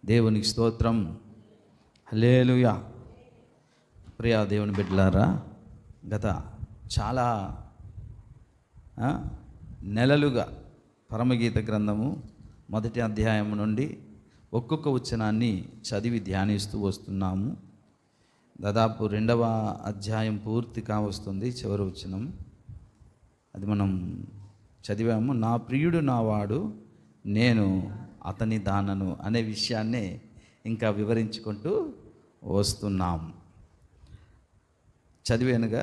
దేవునికి స్తోత్రం. హల్లెలూయా. ప్రియా దేవుని బిడ్డలారా, గత చాలా నెలలుగా పరమగీత గ్రంథము 1వ అధ్యాయం నుండి ఒక్కొక్క వచనాన్ని చదివి ధ్యానిస్తూ వస్తున్నాము. దాదాపు 2వ అధ్యాయం పూర్తి కావస్తుంది. చివరి వచనం అది మనం చదివాము. నా ప్రియుడు నావాడు, నేను అతని దానను అనే విషయాన్నే ఇంకా వివరించుకుంటూ వస్తున్నాము. చదివానుగా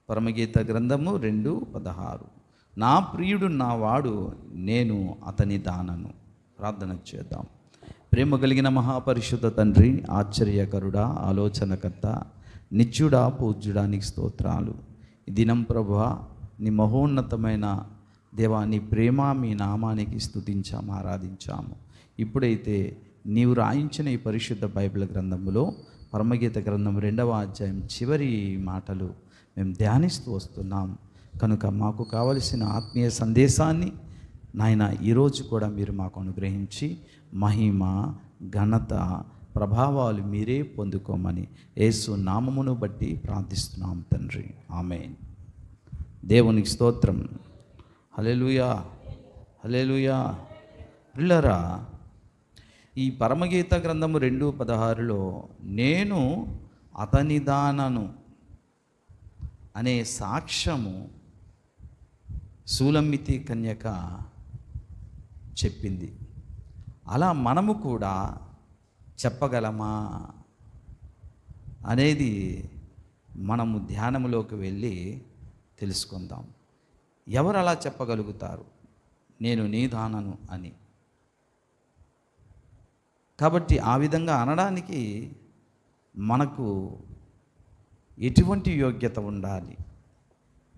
పరమగీత గ్రంథము 2:16. నా ప్రియుడు నావాడు, నేను అతని దానను. ప్రార్థన చేద్దాం. ప్రేమ కలిగిన మహాపరిశుద్ధ తండ్రి, ఆశ్చర్యకరుడా, ఆలోచనకర్త, నిత్యుడా, పూజ్యుడానికి స్తోత్రాలు. ఈ దినం ప్రభువా, నీ మహోన్నతమైన దేవా, నీ ప్రేమ మీ నామానికి స్తుతించాము, ఆరాధించాము. ఇప్పుడైతే నీవు రాయించిన ఈ పరిశుద్ధ బైబిల్ గ్రంథములో పరమగీత గ్రంథం 2వ అధ్యాయం చివరి మాటలు మేము ధ్యానిస్తూ వస్తున్నాం. కనుక మాకు కావలసిన ఆత్మీయ సందేశాన్ని నాయన ఈరోజు కూడా మీరు మాకు అనుగ్రహించి మహిమ, ఘనత, ప్రభావాలు మీరే పొందుకోమని యేసు నామమును బట్టి ప్రార్థిస్తున్నాం తండ్రి. ఆమేన్. దేవునికి స్తోత్రం. హల్లెలూయా, హల్లెలూయా. ప్రియులారా, ఈ పరమగీత గ్రంథము 2:16లో నేను అతని దానను అనే సాక్ష్యము సూలమ్మితి కన్యక చెప్పింది. అలా మనము కూడా చెప్పగలమా అనేది మనము ధ్యానములోకి వెళ్ళి తెలుసుకుందాం. ఎవరు అలా చెప్పగలుగుతారు, నేను నీ దానను అని? కాబట్టి ఆ విధంగా అనడానికి మనకు ఎటువంటి యోగ్యత ఉండాలి,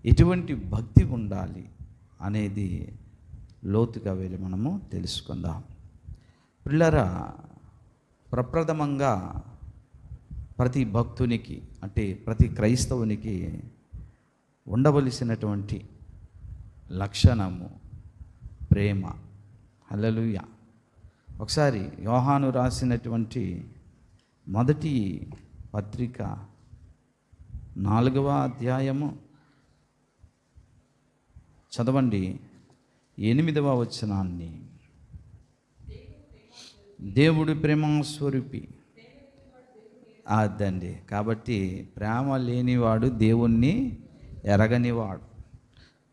ఎటువంటి భక్తి ఉండాలి అనేది లోతుగా వెళ్ళి మనము తెలుసుకుందాం. పిల్లరా, ప్రప్రథమంగా ప్రతి భక్తునికి అంటే ప్రతి క్రైస్తవునికి ఉండవలసినటువంటి లక్షణము ప్రేమ. హల్లెలూయా. ఒకసారి యోహాను రాసినటువంటి మొదటి పత్రిక 4వ అధ్యాయము చదవండి, 8వ వచనాన్ని. దేవుడు ప్రేమస్వరూపి. అదండి. కాబట్టి ప్రేమ లేనివాడు దేవుణ్ణి ఎరగనివాడు.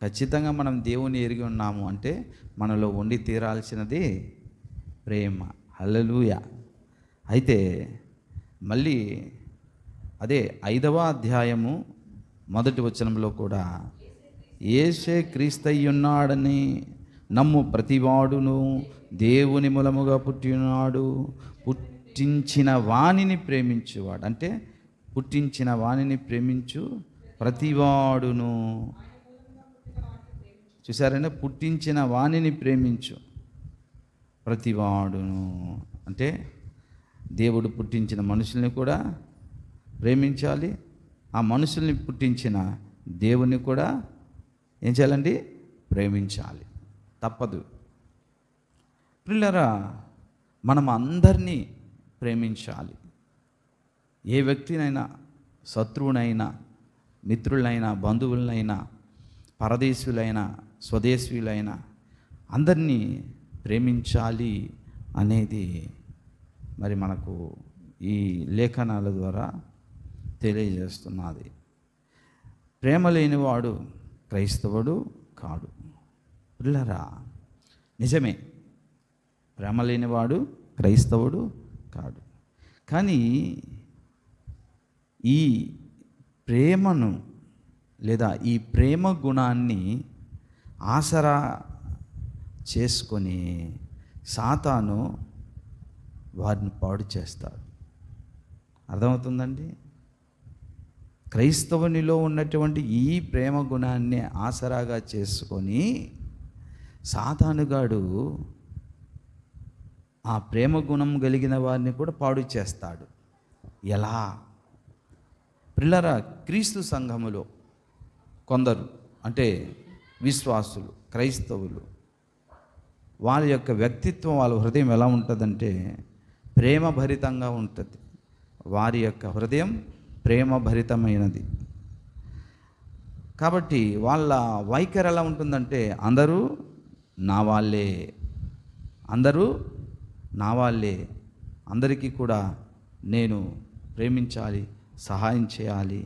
ఖచ్చితంగా మనం దేవుని ఎరిగి ఉన్నాము అంటే మనలో ఉండి తీరాల్సినది ప్రేమ. హల్లెలూయా. అయితే మళ్ళీ అదే 5వ అధ్యాయము 1వ వచనంలో కూడా యేసే క్రీస్తయ్యున్నాడని నమ్ము ప్రతివాడును దేవుని మూలముగా పుట్టినాడు, పుట్టించిన వానిని ప్రేమించువాడు. అంటే పుట్టించిన వానిని ప్రేమించు ప్రతివాడును. చూసారంటే పుట్టించిన వానిని ప్రేమించు ప్రతివాడును అంటే దేవుడు పుట్టించిన మనుషుల్ని కూడా ప్రేమించాలి. ఆ మనుషుల్ని పుట్టించిన దేవుని కూడా ఏం చేయాలండి? ప్రేమించాలి. తప్పదు. పిల్లరా, మనం అందరినీ ప్రేమించాలి. ఏ వ్యక్తినైనా, శత్రువునైనా, మిత్రులైనా, బంధువులైనా, పరదేశులైనా, స్వదేశీయులైనా అందరినీ ప్రేమించాలి అనేది మరి మనకు ఈ లేఖనాల ద్వారా తెలియజేస్తున్నది. ప్రేమ లేనివాడు క్రైస్తవుడు కాడు. పిల్లరా, నిజమే, ప్రేమ లేనివాడు క్రైస్తవుడు కాడు. కానీ ఈ ప్రేమను లేదా ఈ ప్రేమ గుణాన్ని ఆసరా చేసుకొని సాతాను వారిని పాడు చేస్తాడు. అర్థమవుతుందండి? క్రైస్తవునిలో ఉన్నటువంటి ఈ ప్రేమ గుణాన్ని ఆసరాగా చేసుకొని సాతానుగాడు ఆ ప్రేమ గుణం కలిగిన వారిని కూడా పాడు చేస్తాడు. ఎలా? పిల్లరా, క్రీస్తు సంఘములో కొందరు అంటే విశ్వాసులు, క్రైస్తవులు, వాళ్ళ యొక్క వ్యక్తిత్వం, వాళ్ళ హృదయం ఎలా ఉంటుందంటే ప్రేమభరితంగా ఉంటుంది. వారి యొక్క హృదయం ప్రేమభరితమైనది. కాబట్టి వాళ్ళ వైఖరి ఎలా ఉంటుందంటే, అందరూ నా వాళ్ళే, అందరూ నా వాళ్ళే, అందరికీ కూడా నేను ప్రేమించాలి, సహాయం చేయాలి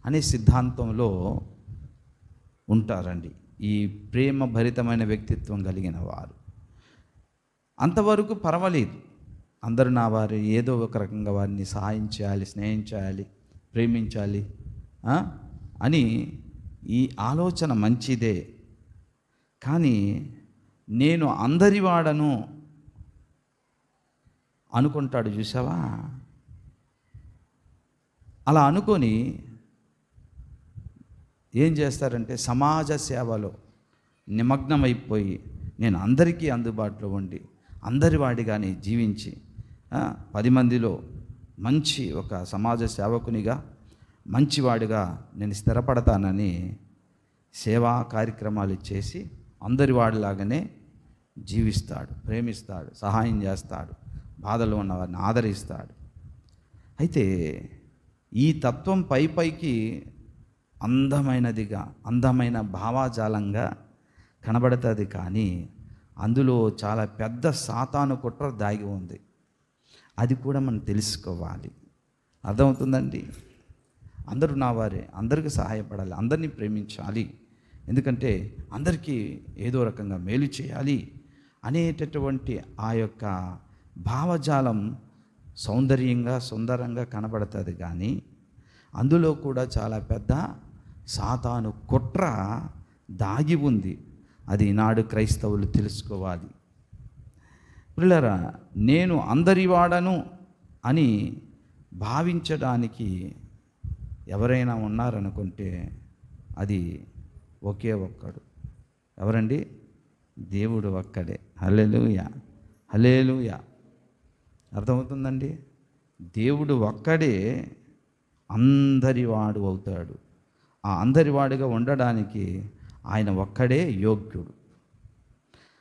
అనే సిద్ధాంతంలో ఉంటారండి ఈ ప్రేమభరితమైన వ్యక్తిత్వం కలిగిన వారు. అంతవరకు పర్వాలేదు, అందరూ నా వారు, ఏదో ఒక రకంగా వారిని సహాయం చేయాలి, స్నేహం చేయాలి, ప్రేమించాలి అని ఈ ఆలోచన మంచిదే. కానీ నేను అందరి వాడను అనుకుంటాడు, చూసావా? అలా అనుకొని ఏం చేస్తారంటే సమాజ సేవలో నిమగ్నమైపోయి నేను అందరికీ అందుబాటులో ఉండి అందరివాడిగానే జీవించి 10 మందిలో మంచి ఒక సమాజ సేవకునిగా మంచివాడిగా నేను స్థిరపడతానని సేవా కార్యక్రమాలు చేసి అందరివాడిలాగానే జీవిస్తాడు, ప్రేమిస్తాడు, సహాయం చేస్తాడు, బాధలో ఉన్న వారిని ఆదరిస్తాడు. అయితే ఈ తత్వం పైకి అందమైనదిగా, అందమైన భావాజాలంగా కనబడుతుంది, కానీ అందులో చాలా పెద్ద సాతాను కుట్ర దాగి ఉంది. అది కూడా మనం తెలుసుకోవాలి. అర్థమవుతుందండి? అందరూ నా వారే, అందరికీ సహాయపడాలి, అందరినీ ప్రేమించాలి, ఎందుకంటే అందరికీ ఏదో రకంగా మేలు చేయాలి అనేటటువంటి ఆ యొక్క భావజాలం సౌందర్యంగా, సుందరంగా కనబడుతుంది, కానీ అందులో కూడా చాలా పెద్ద సాతాను కుట్ర దాగి ఉంది. అది ఈనాడు క్రైస్తవులు తెలుసుకోవాలి. పిల్లరా, నేను అందరి వాడను అని భావించడానికి ఎవరైనా ఉన్నారనుకుంటే అది ఒకే ఒక్కడు. ఎవరండి? దేవుడు ఒక్కడే. హల్లెలూయా, హల్లెలూయా. అర్థమవుతుందండి? దేవుడు ఒక్కడే అందరివాడు అవుతాడు. ఆ అందరివాడిగా ఉండడానికి ఆయన ఒక్కడే యోగ్యుడు.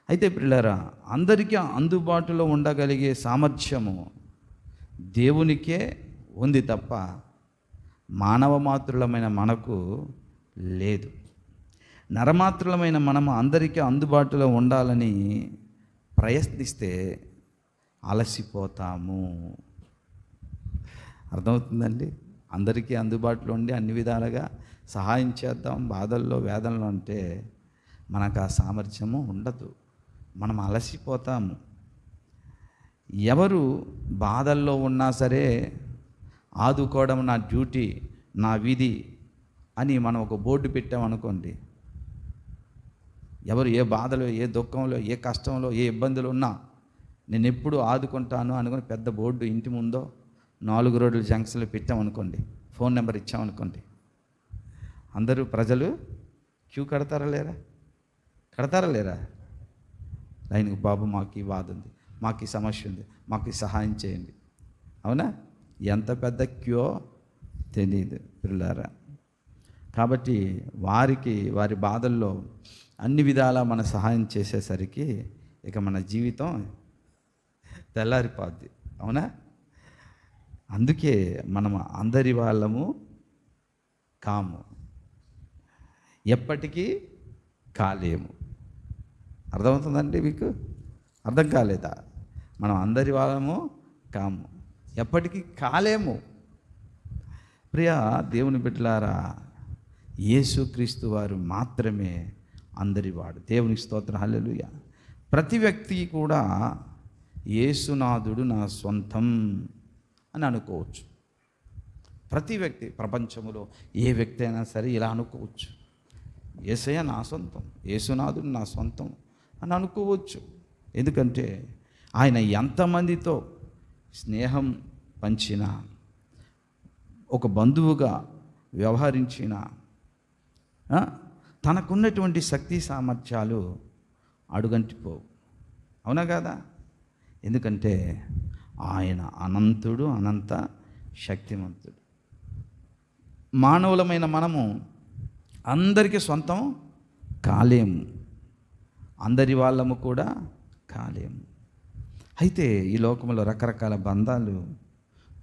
అయితే పిల్లరా, అందరికీ అందుబాటులో ఉండగలిగే సామర్థ్యము దేవునికే ఉంది తప్ప మానవ మాత్రులమైన మనకు లేదు. నరమాత్రులమైన మనము అందరికీ అందుబాటులో ఉండాలని ప్రయత్నిస్తే అలసిపోతాము. అర్థమవుతుందండి? అందరికీ అందుబాటులో ఉండి అన్ని విధాలుగా సహాయం చేద్దాం బాధల్లో, వేదనలో అంటే మనకు ఆ సామర్థ్యము ఉండదు, మనం అలసిపోతాము. ఎవరు బాధల్లో ఉన్నా సరే ఆదుకోవడం నా డ్యూటీ, నా విధి అని మనం ఒక బోర్డు పెట్టామనుకోండి, ఎవరు ఏ బాధలో, ఏ దుఃఖంలో, ఏ కష్టంలో, ఏ ఇబ్బందులు ఉన్నా నేను ఎప్పుడు ఆదుకుంటాను అనుకుని పెద్ద బోర్డు ఇంటి ముందో 4 రోడ్ల జంక్షన్లో పెట్టామనుకోండి, ఫోన్ నెంబర్ ఇచ్చామనుకోండి, అందరూ ప్రజలు క్యూ కడతారా లేరా? లైన్కి, బాబు మాకు ఈ బాధ ఉంది, మాకు ఈ సమస్య ఉంది, మాకు ఈ సహాయం చేయండి. అవునా? ఎంత పెద్ద క్యూ తెలియదు పిల్లారా. కాబట్టి వారి బాధల్లో అన్ని విధాలా మన సహాయం చేసేసరికి ఇక మన జీవితం తెల్లారిపోద్ది. అవునా? అందుకే మనం అందరి వాళ్ళము కాము, ఎప్పటికీ కాలేము. అర్థమవుతుందండి మీకు? అర్థం కాలేదా? మనం అందరి వాళ్ళము కాము, ఎప్పటికీ కాలేము. ప్రియ దేవుని బిడ్డలారా, యేసుక్రీస్తు వారు మాత్రమే అందరివాడు. దేవునికి స్తోత్రం, హల్లెలూయా. ప్రతి వ్యక్తి కూడా యేసునాథుడు నా సొంతం అని అనుకోవచ్చు. ప్రతి వ్యక్తి, ప్రపంచంలో ఏ వ్యక్తి అయినా సరే ఇలా అనుకోవచ్చు, యేసయ్య నా సొంతం, యేసునాథుడు నా సొంతం అని అనుకోవచ్చు. ఎందుకంటే ఆయన ఎంతమందితో స్నేహం పంచిన, ఒక బంధువుగా వ్యవహరించిన, తనకున్నటువంటి శక్తి సామర్థ్యాలు అడుగంటిపోవు. అవునా కాదా? ఎందుకంటే ఆయన అనంతుడు, అనంత శక్తిమంతుడు. మానవులమైన మనము అందరికీ సొంతం కాలేము, అందరి వాళ్ళము కూడా కాలేము. అయితే ఈ లోకంలో రకరకాల బంధాలు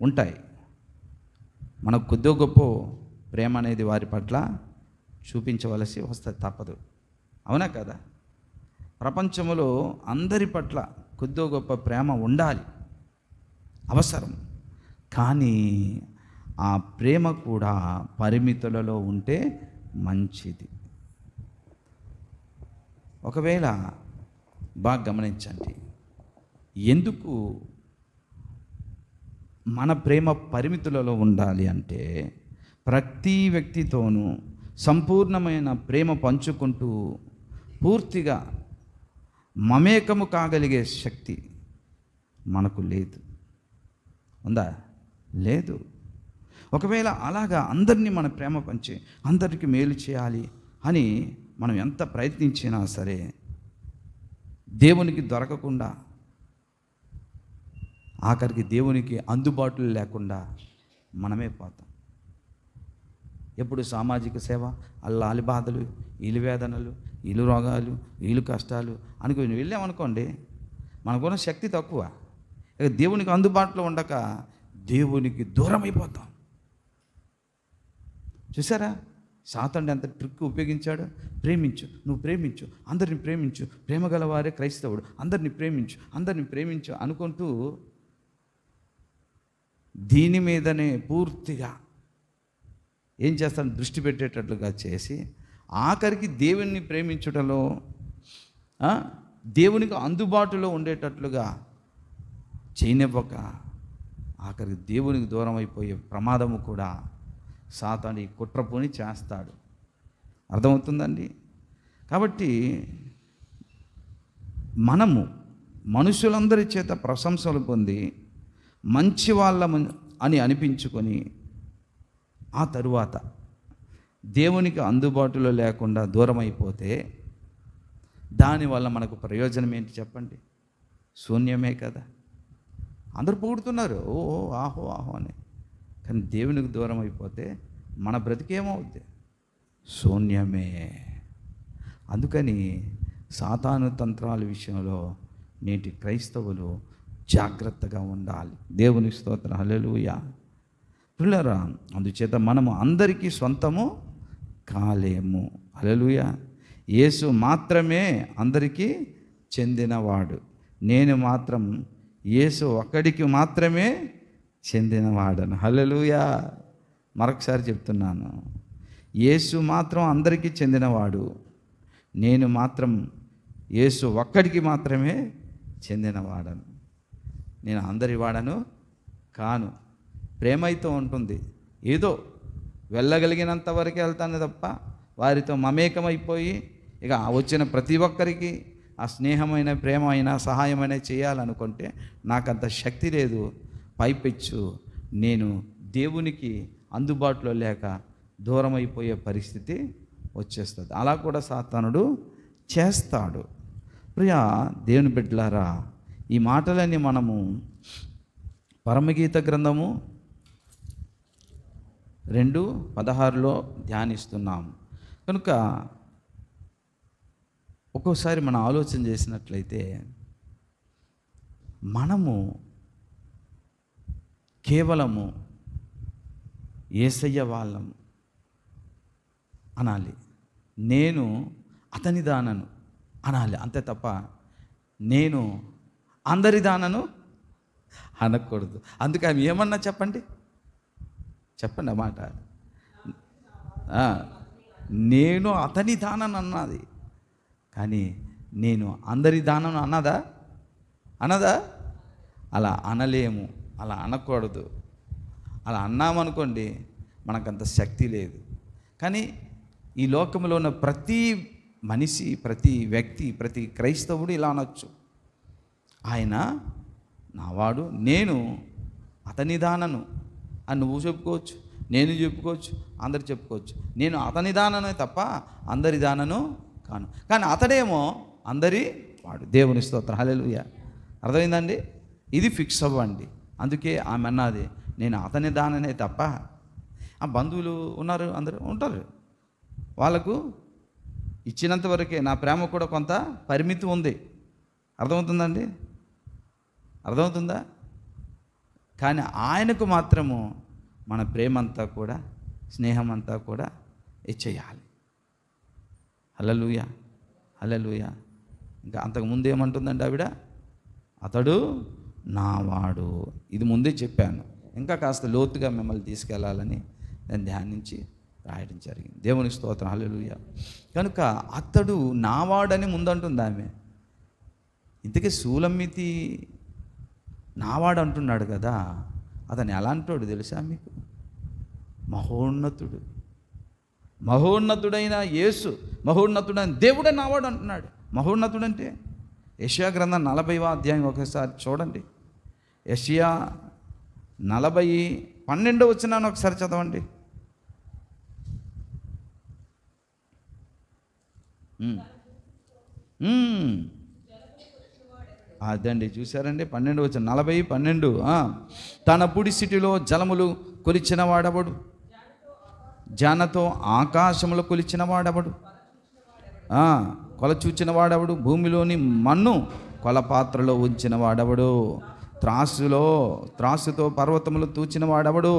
ఉంటాయి. మనకు కొద్దో గొప్ప ప్రేమ అనేది వారి పట్ల చూపించవలసి వస్తుంది, తప్పదు. అవునా కదా? ప్రపంచంలో అందరి పట్ల కొద్దో గొప్ప ప్రేమ ఉండాలి, అవసరం. కానీ ఆ ప్రేమ కూడా పరిమితులలో ఉంటే మంచిది. ఒకవేళ బాగా గమనించండి, ఎందుకు మన ప్రేమ పరిమితులలో ఉండాలి అంటే, ప్రతి వ్యక్తితోనూ సంపూర్ణమైన ప్రేమ పంచుకుంటూ పూర్తిగా మమేకము కాగలిగే శక్తి మనకు లేదు. ఉందా? లేదు. ఒకవేళ అలాగా అందరినీ మన ప్రేమ పంచి అందరికీ మేలు చేయాలి అని మనం ఎంత ప్రయత్నించినా సరే దేవునికి దొరకకుండా, ఆఖరికి దేవునికి అందుబాటులో లేకుండా మనమే పోతాం. ఎప్పుడు సామాజిక సేవ, అల్లాలి బాధలు, వీళ్ళు వేదనలు, వీళ్ళు రోగాలు, వీళ్ళు కష్టాలు అనుకుని వెళ్ళామనుకోండి, మనకున్న శక్తి తక్కువ. ఇక దేవునికి అందుబాటులో ఉండక దేవునికి దూరం అయిపోతాం. చూసారా, సాతానుడు ఎంత ట్రిక్ ఉపయోగించాడు? ప్రేమించు, నువ్వు ప్రేమించు, అందరిని ప్రేమించు, ప్రేమ గలవారే క్రైస్తవుడు, అందరిని ప్రేమించు, అందరిని ప్రేమించు అనుకుంటూ దీని మీదనే పూర్తిగా ఏం చేస్తాను, దృష్టి పెట్టేటట్లుగా చేసి ఆఖరికి దేవుణ్ణి ప్రేమించుటలో, దేవునికి అందుబాటులో ఉండేటట్లుగా చేయనివ్వక ఆఖరికి దేవునికి దూరం అయిపోయే ప్రమాదము కూడా సాతాను ఈ కుట్రపోని చేస్తాడు. అర్థమవుతుందండి? కాబట్టి మనము మనుషులందరి చేత ప్రశంసలు పొంది మంచి వాళ్ళం అని అనిపించుకొని ఆ తరువాత దేవునికి అందుబాటులో లేకుండా దూరం అయిపోతే దానివల్ల మనకు ప్రయోజనం ఏంటి చెప్పండి? శూన్యమే కదా. అందరూ పొగుడుతున్నారు, ఓ ఆహో ఆహో అని. కానీ దేవునికి దూరం అయిపోతే మన బ్రతికేమవుద్ది? శూన్యమే. అందుకని సాతాను తంత్రాల విషయంలో నేటి క్రైస్తవులు జాగ్రత్తగా ఉండాలి. దేవుని స్తోత్రం, హల్లెలూయా. పిల్లరా, అందుచేత మనము అందరికీ సొంతము కాలేము. హల్లెలూయా. యేసు మాత్రమే అందరికీ చెందినవాడు. నేను మాత్రం యేసు ఒక్కడికి మాత్రమే చెందినవాడను. హల్లెలూయా. మరొకసారి చెప్తున్నాను, యేసు మాత్రం అందరికీ చెందినవాడు, నేను మాత్రం యేసు ఒక్కడికి మాత్రమే చెందినవాడను. నేను అందరి వాడను కాను. ప్రేమ అయితే ఉంటుంది, ఏదో వెళ్ళగలిగినంత వరకే వెళ్తాను తప్ప వారితో మమేకమైపోయి ఇక వచ్చిన ప్రతి ఒక్కరికి ఆ స్నేహమైన, ప్రేమ అయినా, సహాయమైనా చేయాలనుకుంటే నాకంత శక్తి లేదు. పైపెచ్చు నేను దేవునికి అందుబాటులో లేక దూరం అయిపోయే పరిస్థితి వచ్చేస్తుంది. అలా కూడా సాతానుడు చేస్తాడు. ప్రియా దేవుని బిడ్డలారా, ఈ మాటలన్నీ మనము పరమగీత గ్రంథము 2:16 ధ్యానిస్తున్నాము. కనుక ఒక్కోసారి మనం ఆలోచన చేసినట్లయితే మనము కేవలము యేసయ్య వాళ్ళము అనాలి, నేను అతని దానను అనాలి, అంతే తప్ప నేను అందరి దానను అనకూడదు. అందుకే ఆమె ఏమన్నా చెప్పండి ఆ మాట, నేను అతని దానను అన్నది, కానీ నేను అందరి దానను అన్నదా? అలా అనలేము, అలా అనకూడదు. అలా అన్నామనుకోండి మనకంత శక్తి లేదు. కానీ ఈ లోకంలో ఉన్న ప్రతి మనిషి, ప్రతి వ్యక్తి, ప్రతి క్రైస్తవుడు ఇలా అనొచ్చు, ఆయన నావాడు, నేను అతని దానను అని నువ్వు చెప్పుకోవచ్చు, నేను చెప్పుకోవచ్చు, అందరు చెప్పుకోవచ్చు. నేను అతని దాననే తప్ప అందరి దానను కాను. కానీ అతడేమో అందరి వాడు. దేవుని స్తోత్రం, హల్లెలూయా. అర్థమైందండి? ఇది ఫిక్స్ అవ్వండి. అందుకే ఆమె అన్నది, నేను అతని దాననే తప్ప. ఆ బంధువులు ఉన్నారు, అందరూ ఉంటారు, వాళ్ళకు ఇచ్చినంత వరకే. నా ప్రేమ కూడా కొంత పరిమితి ఉంది. అర్థమవుతుందండి? అర్థమవుతుందా? కానీ ఆయనకు మాత్రము మన ప్రేమంతా కూడా, స్నేహం అంతా కూడా ఇచ్చేయాలి. హల్లెలూయా, హల్లెలూయా. ఇంకా అంతకుముందు ఏమంటుందండి ఆవిడ? అతడు నావాడు. ఇది ముందే చెప్పాను, ఇంకా కాస్త లోతుగా మిమ్మల్ని తీసుకెళ్లాలని నేను ధ్యానించి రాయడం జరిగింది. దేవుని స్తోత్రం, హల్లెలూయా. కనుక అతడు నావాడని ముందంటుంది ఆమె. ఇంతకీ సూలమ్మితి నావాడు అంటున్నాడు కదా, అతను ఎలాంటోడు తెలుసా మీకు? మహోన్నతుడు, మహోన్నతుడైన యేసు, మహోన్నతుడైన దేవుడే నావాడు అంటున్నాడు. మహోన్నతుడు అంటే యెషయా గ్రంథం 40వ అధ్యాయం ఒకసారి చూడండి. యెషయా 40:12 వచనాన్ని ఒకసారి చదవండి. అదండి, చూసారండి, 12 వచ్చిన 40:12. తన పుడిసిటిలో జలములు కొలిచిన వాడెవడు? జానతో ఆకాశములు కొలిచిన వాడెవడు? కొల చూచిన వాడెవడు? భూమిలోని మన్ను కొలపాత్రలో ఉంచిన వాడెవడు? త్రాసుతో పర్వతములు తూచిన వాడెవడు?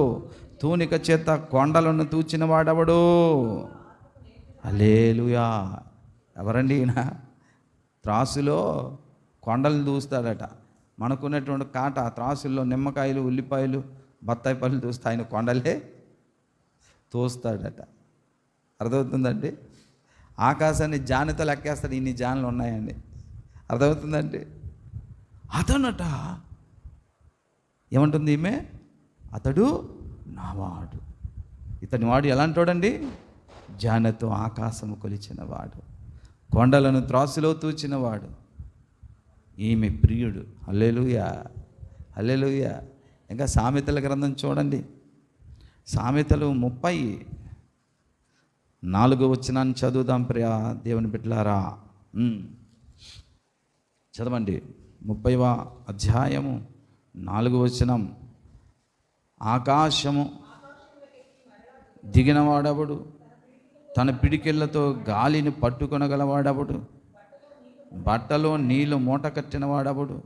తూనిక చేత కొండలను తూచిన వాడెవడు? హల్లెలూయా. ఎవరండి ఈయన? త్రాసులో కొండలు దూస్తాడట. మనకున్నటువంటి కాట త్రాసుల్లో నిమ్మకాయలు, ఉల్లిపాయలు, బత్తాయి పళ్ళు దూస్తే ఆయన కొండలే తోస్తాడట. అర్థమవుతుందండి? ఆకాశాన్ని జానతో లెక్కేస్తాడు, ఇన్ని జానులు ఉన్నాయండి. అర్థమవుతుందండి? అతనట ఏమంటుంది ఈమె? అతడు నావాడు. ఇతని వాడు ఎలాంటోడండి? జానతో ఆకాశము కొలిచిన వాడు, కొండలను త్రాసులో తూచినవాడు, ఈమె ప్రియుడు. హల్లెలూయా, హల్లెలూయా. ఇంకా సామెతల గ్రంథం చూడండి. సామెతలు 34వ వచనాన్ని చదువుదాం ప్రియా దేవుని బిడ్డలారా. చదవండి. 30వ అధ్యాయము 4వ వచనం. ఆకాశము దిగినవాడెవడు? తన పిడికిళ్లతో గాలిని పట్టుకొనగలవాడెవడు? బట్టలో నీళ్లు మూట కట్టిన వాడెవడు?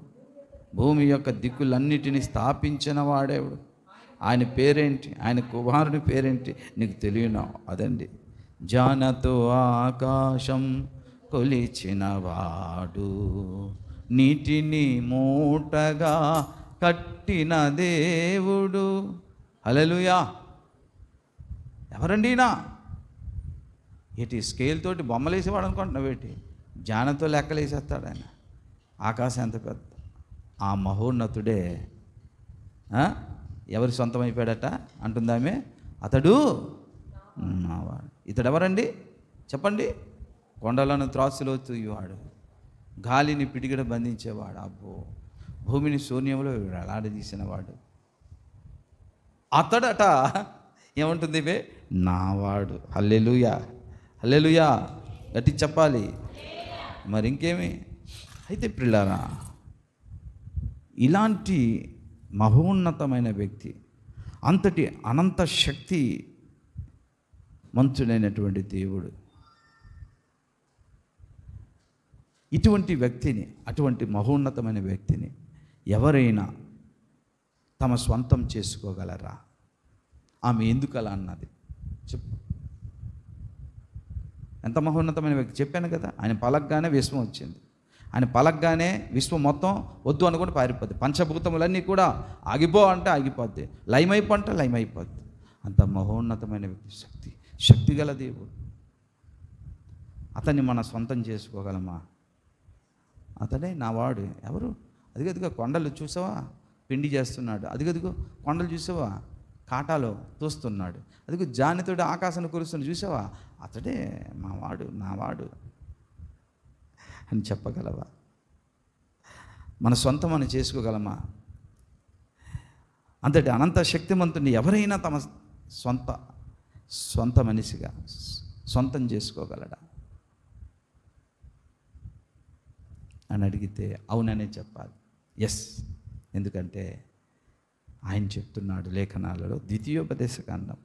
భూమి యొక్క దిక్కులన్నిటినీ స్థాపించిన వాడెవడు? ఆయన పేరేంటి? ఆయన కుమారుని పేరేంటి? నీకు తెలియనా? అదండి, జానతో ఆకాశం కొలిచినవాడు, నీటిని మూటగా కట్టిన దేవుడు. హల్లెలూయా. ఎవరండి ఈయన? ఏంటి స్కేల్ తోటి బొమ్మలు వేసేవాడు అనుకుంటున్నావు ఏంటి? జానతో లెక్కలు వేసేస్తాడు ఆయన. ఆకాశం ఎంత పెద్ద! ఆ మహోన్నతుడే ఎవరి సొంతం అయిపోయాడట అంటుందామే. అతడు నావాడు. ఇతడు ఎవరండి చెప్పండి? కొండలను త్రాసులో తూయేవాడు, గాలిని పిడికిడ బంధించేవాడు, అబ్బో భూమిని శూన్యంలో వేలాడదీసినవాడు. అతడట ఏమంటుంది? నావాడు. హల్లెలూయా, హల్లెలూయా. గట్టి చెప్పాలి మరి ఇంకేమి. అయితే ప్రియులారా, ఇలాంటి మహోన్నతమైన వ్యక్తి, అంతటి అనంత శక్తి మంతుడైనటువంటి దేవుడు, ఇటువంటి వ్యక్తిని, అటువంటి మహోన్నతమైన వ్యక్తిని ఎవరైనా తమ స్వంతం చేసుకోగలరా? ఆమె ఎందుకు అలా అన్నది చెప్పు. ఎంత మహోన్నతమైన వ్యక్తి చెప్పాను కదా. ఆయన పలకగానే విశ్వం వచ్చింది. ఆయన పలకగానే విశ్వం మొత్తం వద్దు అనుకుంటే పారిపోద్ది. పంచభూతములన్నీ కూడా ఆగిపో అంటే ఆగిపోద్ది, లయమైపో అంటే లయమైపోద్ది. అంత మహోన్నతమైన వ్యక్తి, శక్తిగల దేవుడు. అతన్ని మన సొంతం చేసుకోగలమా? అతడే నావాడు. ఎవరు? అదిగదిగో కొండలు చూసావా పిండి చేస్తున్నాడు, అదిగదిగో కొండలు చూసావా కాటాలో తోస్తున్నాడు, అదిగో జానితోడు ఆకాశాన్ని కురుస్తున్నాడు చూసావా, అతడే మావాడు, నావాడు అని చెప్పగలవా? మన సొంతం అని చేసుకోగలమా? అంతటి అనంత శక్తిమంతుని ఎవరైనా తమ సొంత మనిషిగా సొంతం చేసుకోగలడా అని అడిగితే అవుననే చెప్పాలి. ఎస్. ఎందుకంటే ఆయన చెప్తున్నాడు లేఖనాలలో, ద్వితీయోపదేశకాండం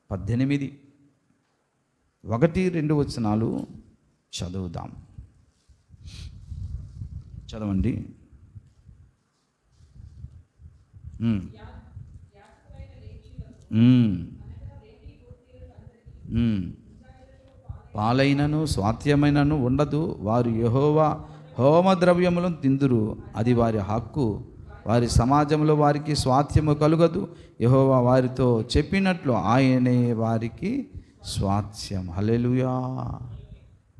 18:1-2 వచనాలు చదువుదాం. చదవండి. ఉమ్, ఉమ్, ఉమ్. పాలైనను స్వాస్థ్యమైనను ఉండదు, వారు యెహోవా హోమద్రవ్యములను తిందురు, అది వారి హక్కు, వారి సమాజంలో వారికి స్వాస్థ్యము కలుగదు, యెహోవా వారితో చెప్పినట్లు ఆయనే వారికి స్వాస్థ్యం. హల్లెలూయా.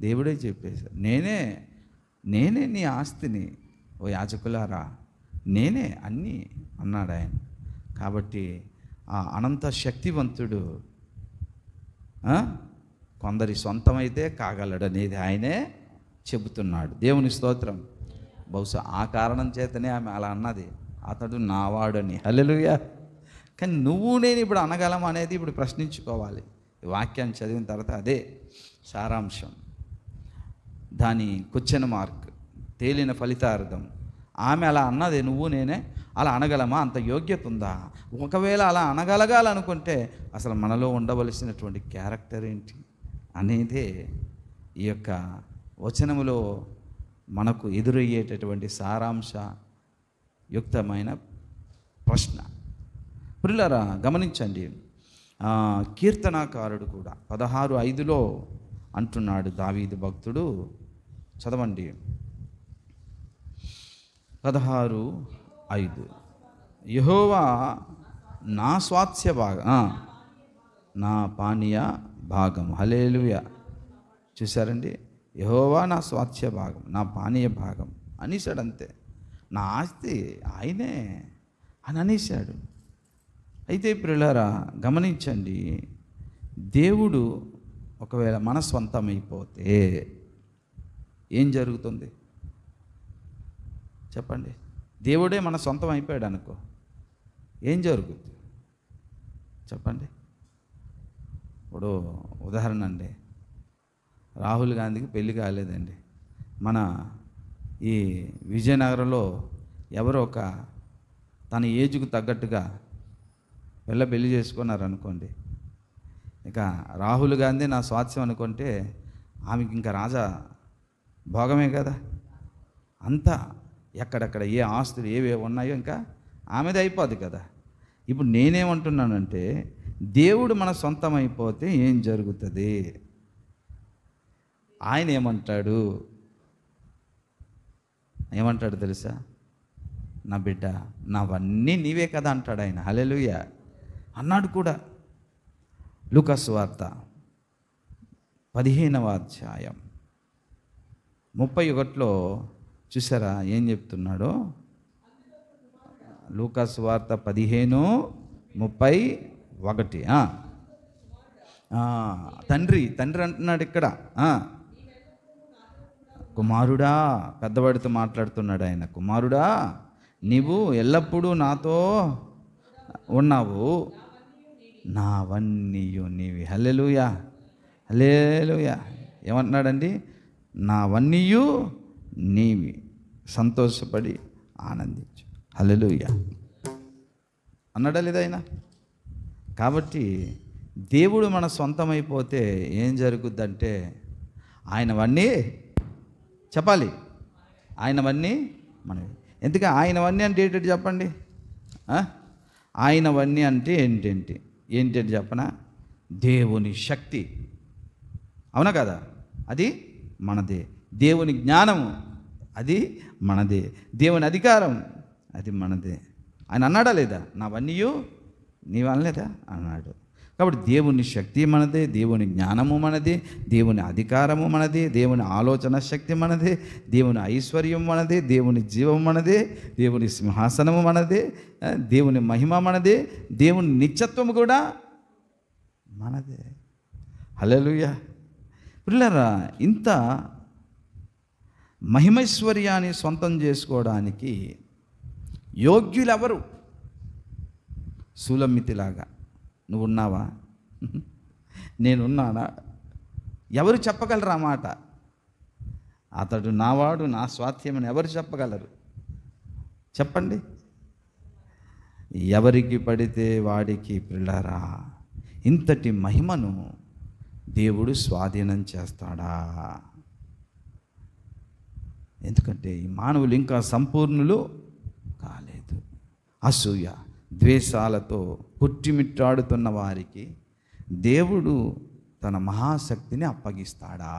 దేవుడే చెప్పేశారు, నేనే నీ ఆస్తిని, ఓ యాజకులారా, నేనే అన్నీ అన్నాడు ఆయన. కాబట్టి ఆ అనంత శక్తివంతుడు కొందరి సొంతమైతే కాగలడనేది ఆయనే చెబుతున్నాడు. దేవుని స్తోత్రం. బహుశా ఆ కారణం చేతనే ఆమె అలా అన్నది, అతడు నావాడని. హల్లెలూయా. కానీ నువ్వు నేను ఇప్పుడు అనగలం అనేది ఇప్పుడు ప్రశ్నించుకోవాలి. ఈ వాక్యాన్ని చదివిన తర్వాత అదే సారాంశం, దాని క్వశ్చన్ మార్క్, తేలిన ఫలితార్థం. ఆమె అలా అన్నది, నువ్వు నేనే అలా అనగలమా? అంత యోగ్యత ఉందా? ఒకవేళ అలా అనగలగాలనుకుంటే అసలు మనలో ఉండవలసినటువంటి క్యారెక్టర్ ఏంటి అనేదే ఈ యొక్క వచనములో మనకు ఎదురయ్యేటటువంటి సారాంశ యుక్తమైన ప్రశ్న. ప్రియులారా గమనించండి, కీర్తనాకారుడు కూడా 16:5 అంటున్నాడు దావీదు భక్తుడు. చదవండి 16:5. యెహోవా నా స్వాస్థ్య భాగం, నా పానీయ భాగం. హల్లెలూయా. చూశారండి, యెహోవా నా స్వాస్థ్య భాగం, నా పానీయ భాగం అనేసాడు. అంతే, నా ఆస్తి ఆయనే అని అనేసాడు. అయితే ప్రియులారా గమనించండి, దేవుడు ఒకవేళ మన స్వంతమైపోతే ఏం జరుగుతుంది చెప్పండి? దేవుడే మన సొంతం అయిపోయాడు అనుకో, ఏం జరుగుతుంది చెప్పండి? ఇప్పుడు ఉదాహరణ అండి, రాహుల్ గాంధీకి పెళ్ళి కాలేదండి. మన ఈ విజయనగరంలో ఎవరో ఒక తన ఏజ్కు తగ్గట్టుగా పెళ్ళి చేసుకున్నారనుకోండి, ఇక రాహుల్ గాంధీ నా స్వాస్థ్యం అనుకుంటే ఆమెకి ఇంకా రాజా భోగమే కదా. అంతా ఎక్కడెక్కడ ఏ ఆస్తులు ఏవేవి ఉన్నాయో ఇంకా ఆమెది అయిపోద్ది కదా. ఇప్పుడు నేనేమంటున్నానంటే, దేవుడు మన సొంతం అయిపోతే ఏం జరుగుతుంది? ఆయన ఏమంటాడు తెలుసా? నా బిడ్డ, నావన్నీ నీవే కదా అంటాడు ఆయన. హల్లెలూయా అన్నాడు కూడా. లూకా సువార్త 15వ అధ్యాయం 31 చూసారా ఏం చెప్తున్నాడో? లూకా సువార్త 15:31. తండ్రి అంటున్నాడు ఇక్కడ. కుమారుడా, పెద్దవాడితో మాట్లాడుతున్నాడు ఆయన. కుమారుడా, నీవు ఎల్లప్పుడూ నాతో ఉన్నావు, నావన్నీయు నీవి. హల్లెలూయా. హల్లెలూయా. ఏమంటున్నాడండి? నావన్నీయు నీవి, సంతోషపడి ఆనందించు. హల్లెలూయా అన్నాడా లేదా ఆయన? కాబట్టి దేవుడు మన సొంతమైపోతే ఏం జరుగుద్దంటే, ఆయనవన్నీ చెప్పాలి, ఆయనవన్నీ మనవి. ఎందుకంటే ఆయనవన్నీ అంటే ఏంటంటే చెప్పండి? ఆయనవన్నీ అంటే ఏంటంటే చెప్పనా? దేవుని శక్తి, అవునా కదా, అది మనదే. దేవుని జ్ఞానము, అది మనదే. దేవుని అధికారం, అది మనదే. ఆయన అన్నాడా లేదా? నావన్నీయు నీవు అనలేదా? అన్నాడు. కాబట్టి దేవుని శక్తి మనదే, దేవుని జ్ఞానము మనదే, దేవుని అధికారము మనదే, దేవుని ఆలోచన శక్తి మనదే, దేవుని ఐశ్వర్యం మనదే, దేవుని జీవం మనదే, దేవుని సింహాసనము మనదే, దేవుని మహిమ మనదే, దేవుని నిత్యత్వము కూడా మనదే. హల్లెలూయా. పిల్లరా, ఇంత మహిమైశ్వర్యాన్ని సొంతం చేసుకోవడానికి యోగ్యులెవరు? సూలమ్మితిలాగా నువ్వున్నావా? నేనున్నానా? ఎవరు చెప్పగలరు ఆ మాట? అతడు నావాడు, నా స్వాస్థ్యమని ఎవరు చెప్పగలరు చెప్పండి? ఎవరికి పడితే వాడికి పిల్లరా ఇంతటి మహిమను దేవుడు స్వాధీనం చేస్తాడా? ఎందుకంటే ఈ మానవులు ఇంకా సంపూర్ణులు కాలేదు. అసూయ ద్వేషాలతో పుట్టిమిట్టాడుతున్న వారికి దేవుడు తన మహాశక్తిని అప్పగిస్తాడా?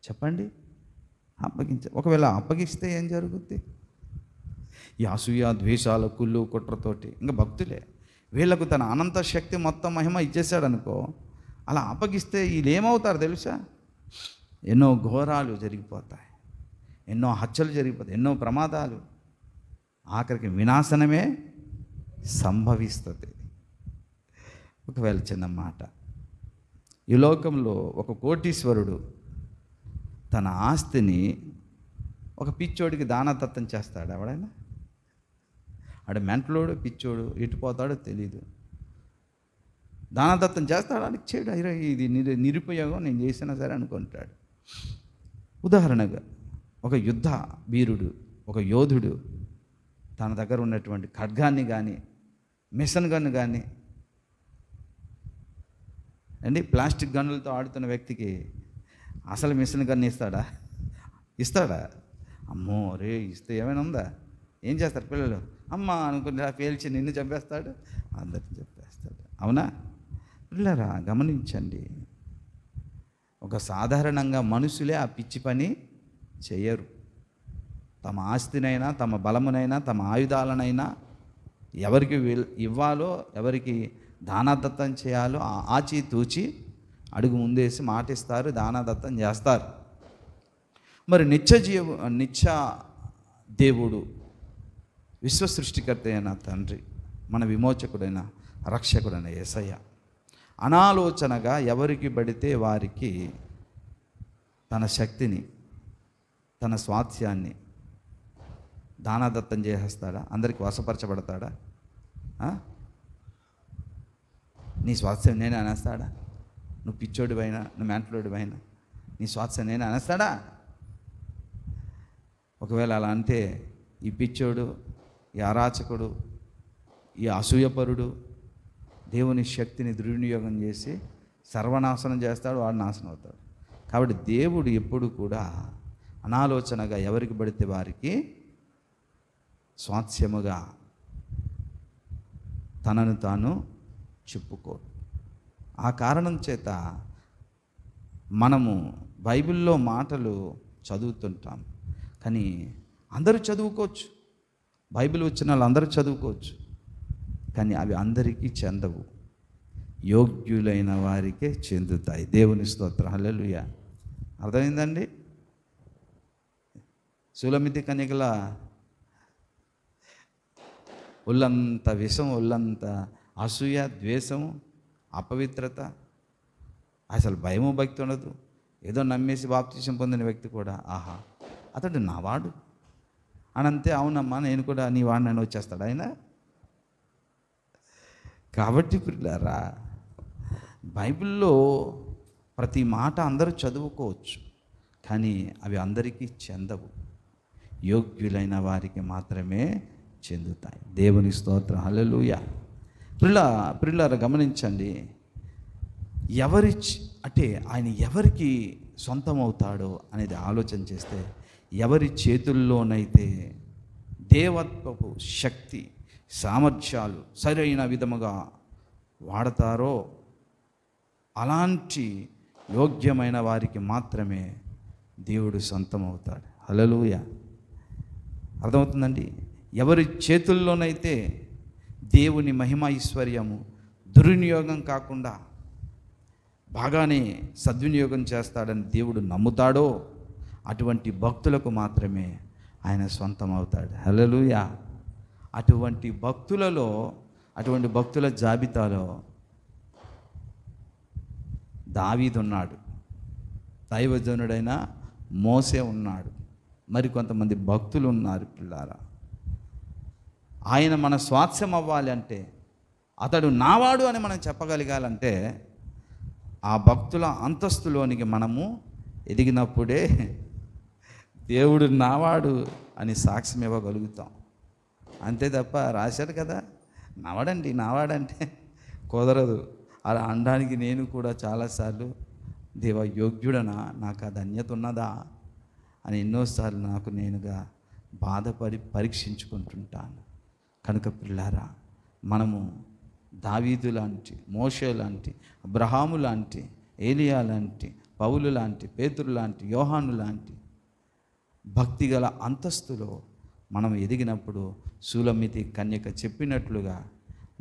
చెప్పండి. ఒకవేళ అప్పగిస్తే ఏం జరుగుద్ది? ఈ అసూయ ద్వేషాలు కుళ్ళు కుట్రతోటి ఇంకా భక్తులే, వీళ్ళకు తన అనంత శక్తి మొత్తం మహిమ ఇచ్చేసాడు అనుకో, అలా అప్పగిస్తే వీళ్ళు ఏమవుతారు తెలుసా? ఎన్నో ఘోరాలు జరిగిపోతాయి, ఎన్నో హత్యలు జరిగిపోతాయి, ఎన్నో ప్రమాదాలు, ఆఖరికి వినాశనమే సంభవిస్తుంది. ఒకవేళ చిన్న మాట, ఈ లోకంలో ఒక కోటీశ్వరుడు తన ఆస్తిని ఒక పిచ్చోడికి దానదత్తం చేస్తాడు. ఎవడైనా ఆడు మెంటలోడు పిచ్చోడు ఎటు పోతాడో తెలీదు, దానదత్తం చేస్తాడు, అని చేయడు. అయ్యో ఇది నిరుపయోగం, నేను చేసినా సరే అనుకుంటాడు. ఉదాహరణగా ఒక యుద్ధ వీరుడు, ఒక యోధుడు తన దగ్గర ఉన్నటువంటి ఖడ్గాన్ని కానీ మిషన్ గన్ను కానీ ప్లాస్టిక్ గన్నులతో ఆడుతున్న వ్యక్తికి అసలు మిషన్ గన్ను ఇస్తాడా? అమ్మో రే, ఇస్తే ఏమైనా ఉందా? ఏం చేస్తారు పిల్లలు? అమ్మ అనుకుంటే పేల్చి నిన్ను చంపేస్తాడు, అందరిని చంపేస్తాడు. అవునా పిల్లరా? గమనించండి, ఒక సాధారణంగా మనుషులే ఆ పిచ్చి పని చేయరు. తమ ఆస్తినైనా తమ బలమునైనా తమ ఆయుధాలనైనా ఎవరికి ఇవ్వాలో, ఎవరికి దానదత్తం చేయాలో ఆచితూచి అడుగు ముందేసి మాటిస్తారు, దానదత్తం చేస్తారు. మరి నిత్య దేవుడు, విశ్వ సృష్టికర్త అయిన తండ్రి, మన విమోచకుడైన రక్షకుడైన యేసయ్య అనాలోచనగా ఎవరికి పడితే వారికి తన శక్తిని, తన స్వాస్థ్యాన్ని దానదత్తం చేసేస్తాడా? అందరికి వశపరచబడతాడా? నీ స్వాస్థ్యం నేనే అనేస్తాడా? నువ్వు పిచ్చోడివైనా, నువ్వు మెంటలోడివైనా నీ స్వాస్థ్యం నేనే అనేస్తాడా? ఒకవేళ అలా అంటే ఈ పిచ్చోడు, ఈ అరాచకుడు, ఈ అసూయపరుడు దేవుని శక్తిని దుర్వినియోగం చేసి సర్వనాశనం చేస్తాడు, వాడు నాశనం అవుతాడు. కాబట్టి దేవుడు ఎప్పుడు కూడా అనాలోచనగా ఎవరికి పడితే వారికి స్వాస్థ్యముగా తనను తాను చెప్పుకోడు. ఆ కారణం చేత మనము బైబిల్లో మాటలు చదువుతుంటాం, కానీ అందరూ చదువుకోవచ్చు, బైబిల్ వచ్చిన వాళ్ళు అందరూ చదువుకోవచ్చు, కానీ అవి అందరికీ చెందవు, యోగ్యులైన వారికే చెందుతాయి. దేవుని స్తోత్రం, హల్లెలూయా. అర్థమైందండి? సులమితి కన్యకల ఒళ్ళంత విషం, ఒళ్ళంత అసూయ, ద్వేషము, అపవిత్రత, అసలు భయము భక్తి ఉండదు. ఏదో నమ్మేసి బాప్తిసం పొందిన వ్యక్తి కూడా ఆహా అతడు నావాడు అనంతే, అవునమ్మా నేను కూడా నీ వాడిని వచ్చేస్తాడు ఆయన. కాబట్టి పిల్లారా, బైబిల్లో ప్రతి మాట అందరూ చదువుకోవచ్చు, కానీ అవి అందరికీ చెందవు, యోగ్యులైన వారికి మాత్రమే చెందుతాయి. దేవుని స్తోత్రం, హల్లెలూయా. పిల్లారా గమనించండి, అంటే ఆయన ఎవరికి సొంతం అవుతాడో అనేది ఆలోచన చేస్తే, ఎవరి చేతుల్లోనైతే దేవత్వపు శక్తి సామర్థ్యాలు సరైన విధముగా వాడతారో అలాంటి యోగ్యమైన వారికి మాత్రమే దేవుడు సొంతం అవుతాడు. హల్లెలూయా. అర్థమవుతుందండి? ఎవరి చేతుల్లోనైతే దేవుని మహిమ ఐశ్వర్యము దుర్వినియోగం కాకుండా బాగానే సద్వినియోగం చేస్తాడని దేవుడు నమ్ముతాడో అటువంటి భక్తులకు మాత్రమే ఆయన సొంతం అవుతాడు. హల్లెలూయా. అటువంటి భక్తుల జాబితాలో దావీదు ఉన్నాడు, దైవజనుడైన మోసే ఉన్నాడు, మరి కొంతమంది భక్తులు ఉన్నారు. పిల్లారా, ఆయన మన స్వాస్థ్యం అవ్వాలి అంటే, అతడు నావాడు అని మనం చెప్పగలగాలంటే ఆ భక్తుల అంతస్తులోనికి మనము ఎదిగినప్పుడే దేవుడు నావాడు అని సాక్ష్యం ఇవ్వగలుగుతాం. అంతే తప్ప రాశాడు కదా నావాడంటే కుదరదు. అలా అనడానికి నేను కూడా చాలాసార్లు దేవ యోగ్యుడనా, నాకు ఆ ధన్యత ఉన్నదా అని ఎన్నోసార్లు నాకు నేనుగా బాధపడి పరీక్షించుకుంటుంటాను. కనుక పిల్లారా, మనము దావీదు లాంటి, మోషే లాంటి, అబ్రహాము లాంటి, ఏలియా లాంటి, పౌలు లాంటి, పేతురు లాంటి, యోహాను లాంటి భక్తిగల అంతస్తులో మనం ఎదిగినప్పుడు సూలమితి కన్యక చెప్పినట్లుగా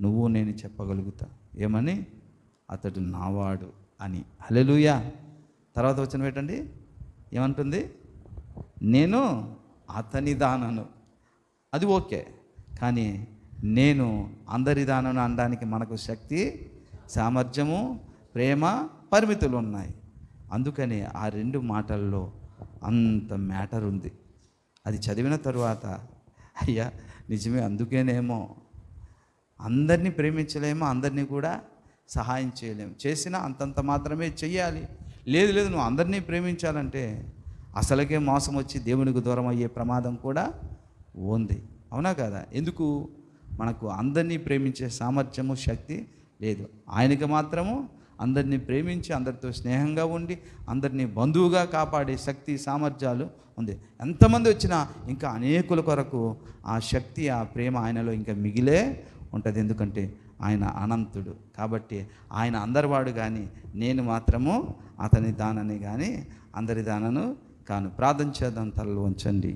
నువ్వు నేను చెప్పగలుగుతా. ఏమని? అతడు నావాడు అని. హల్లెలూయా. తర్వాత వచ్చిన పెట్టండి, ఏమంటుంది? నేను అతని దానను. అది ఓకే, కానీ నేను అందరి దానను అనడానికి మనకు శక్తి, సామర్థ్యము, ప్రేమ, పరిమితులు ఉన్నాయి. అందుకని ఆ 2 మాటల్లో అంత మ్యాటర్ ఉంది. అది చదివిన తరువాత అయ్యా నిజమే, అందుకేనేమో అందరినీ ప్రేమించలేమో, అందరినీ కూడా సహాయం చేయలేము, చేసినా అంతంత మాత్రమే చెయ్యాలి. లేదు నువ్వు అందరినీ ప్రేమించాలంటే అసలుకే మోసం వచ్చి దేవునికి దూరం అయ్యే ప్రమాదం కూడా ఉంది. అవునా కదా? ఎందుకు? మనకు అందరినీ ప్రేమించే సామర్థ్యము, శక్తి లేదు. ఆయనకి మాత్రము అందరినీ ప్రేమించి, అందరితో స్నేహంగా ఉండి, అందరినీ బంధువుగా కాపాడే శక్తి, సామర్థ్యాలు ఉంది. ఎంతమంది వచ్చినా ఇంకా అనేకుల కొరకు ఆ శక్తి, ఆ ప్రేమ ఆయనలో ఇంకా మిగిలే ఉంటుంది. ఎందుకంటే ఆయన అనంతుడు. కాబట్టి ఆయన అందరివాడు, కానీ నేను మాత్రము అతని దానని కానీ అందరి దానను కాను. ప్రార్థన చేద్దాం, తలలు వంచండి.